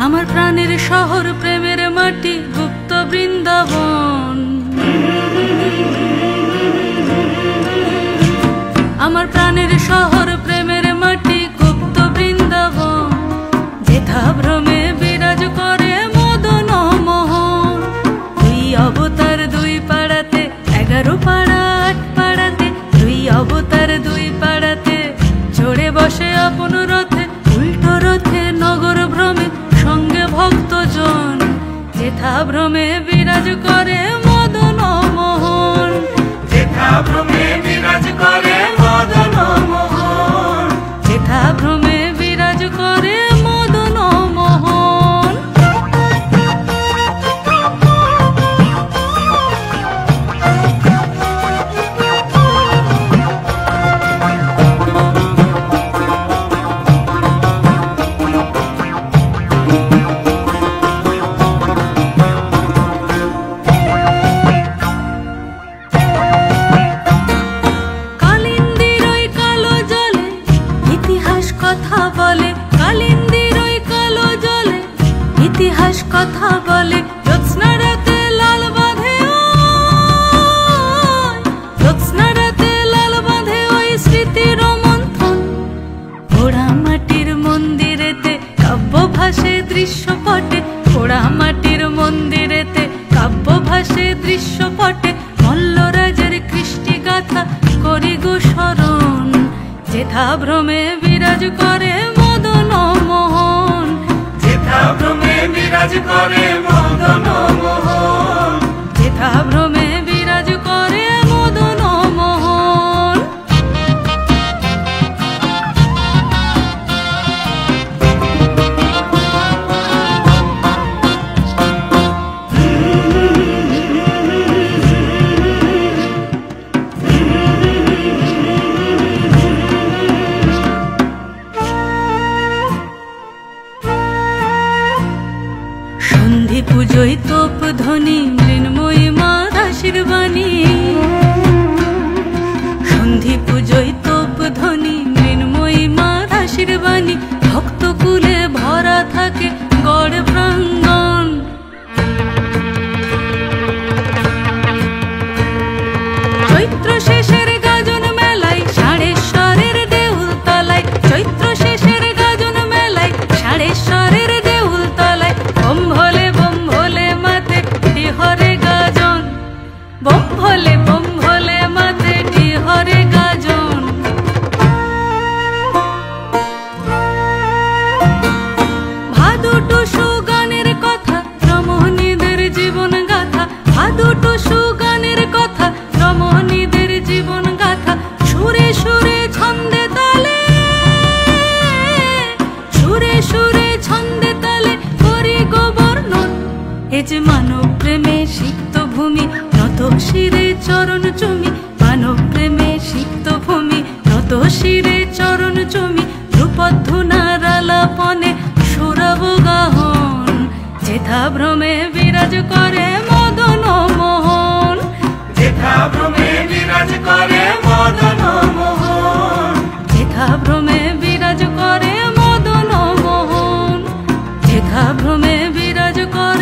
আমার প্রাণের শহর প্রেমের মাটি গুপ্ত বৃন্দাবন। আমার প্রাণের শহর প্রেমের মাটি গুপ্ত বৃন্দাবন। যেথা ভ্রমে বিরাজ করে মদন মোহন। দুই অবতার দুই পাড়াতে, 11 পাড়া 8 পাড়াতে, দুই অবতার দুই পাড়াতে চড়ে বসে আপন রথে। উল্টো রথে নগর ভ্রমে সঙ্গে ভক্তজন। যেথা ভ্রমে বিরাজ করে মদন মোহন। যেথা ভ্রমে বিরাজ করে মদন মোহন। যেথা ভ্রমে বিরাজ করে মদন মোহন। কালিন্দির ওই কালো জলে ইতিহাস কথা বলে। কালিন্দির ওই কালো জলে ইতিহাস কথা বলে। জ্যোৎস্না রাতে লাল বাঁধে জ্যোৎস্না রাতে লাল বাঁধে ওই স্মৃতির মন্থন। পোড়া মাটির মন্দিরেতে কাব্য ভাসে দৃশ্যপটে। পোড়া মাটির মন্দিরেতে কাব্য ভাসে দৃশ্যপটে। মল্লরাজের কৃষ্টি গাথা করি গো স্মরণ। যেথা ভ্রমে বিরাজ করে মদন মোহন। যেথা ভ্রমে বিরাজ করে মদন মোহন। যেথা ভ্রমে বিরাজ করে মদন মোহন। সন্ধি পুজোয় তোপ ধ্বনি মৃন্ময়ী মা দাসীর বাণী। সন্ধি পুজোয় তোপ ধ্বনি মৃন্ময়ী মা দাসীর বাণী। ভক্ত কুলে ভরা থাকে গড় প্রাঙ্গণ। চৈত্র শেষের গাজন মেলায় ষাঁড়েশ্বরের দেউল তলায়। চৈত্র শেষের গাজন মেলায় ষাঁড়েশ্বরের দেউল তলায়। বোম ভোলে মাতে হরে গাজন। বোম ভোলে মাতে হরে গাজন। ভাদু টুসু গানের কথা রমণীদের জীবন গাথা। ভাদু টুসু গানের কথা রমণীদের জীবন গাথা। সুরে সুরে ছন্দে তালে, সুরে সুরে ছন্দে তালে করি গোবর্ণন। এ যে মানব প্রেমে সিক্ত ভূমি, নত শিরে চরণ চুমি। মানব প্রেমে সিক্ত ভূমি, নত শিরে চরণ চুমি। ধ্রুপধুনার আলাপনে সুরব গাহন। যেথা ভ্রমে বিরাজ করে মদন মোহন। যেথা ভ্রমে বিরাজ করে মদন মোহন। যেথা ভ্রমে বিরাজ করে মদন মোহন। যেথা ভ্রমে বিরাজ করে